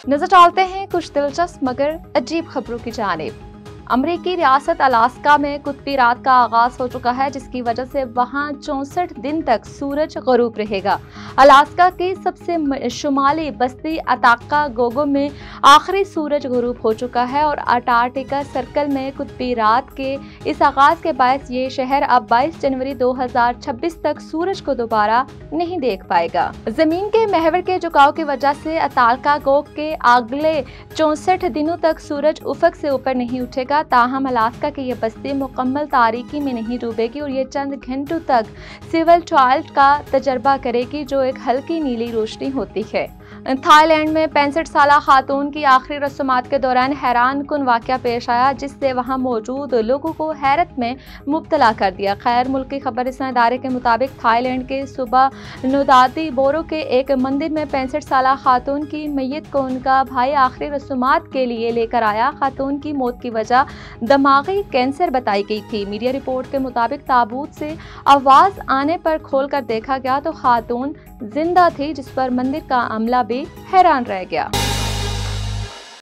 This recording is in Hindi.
नजर डालते हैं कुछ दिलचस्प मगर अजीब खबरों की जानिब। अमेरिकी रियासत अलास्का में कुत्बी रात का आगाज हो चुका है, जिसकी वजह से वहां 64 दिन तक सूरज गरूब रहेगा। अलास्का की सबसे शुमाली बस्ती अताकागोगो में आखिरी सूरज गरूब हो चुका है और अंटार्कटिका सर्कल में कुत्बी रात के इस आगाज के बायस ये शहर अब 22 जनवरी 2026 तक सूरज को दोबारा नहीं देख पाएगा। जमीन के महवर के झुकाव की वजह से अताकागोग के अगले 64 दिनों तक सूरज उफक से ऊपर नहीं उठेगा। ताहम अलास्का की यह बस्ती मुकम्मल तारीकी में नहीं डूबेगी और ये चंद घंटों तक सिविल ट्वाइलाइट का तजर्बा करेगी, जो एक हल्की नीली रोशनी होती है। थाईलैंड में 65 साला खातून की आखिरी रस्मात के दौरान हैरान कुन वाकया पेश आया, जिससे वहां मौजूद लोगों को हैरत में मुब्तला कर दिया। खैर मुल्की खबरिस्तान इदारे के मुताबिक थाईलैंड के सूबा नुदाती बोरो के एक मंदिर में 65 साला खातून की मैयत को उनका भाई आखिरी रस्मात के लिए लेकर आया। खातून की मौत की वजह दिमागी कैंसर बताई गई थी। मीडिया रिपोर्ट के मुताबिक ताबूत से आवाज आने पर खोलकर देखा गया तो खातून जिंदा थी, जिस पर मंदिर का अमला भी हैरान रह गया।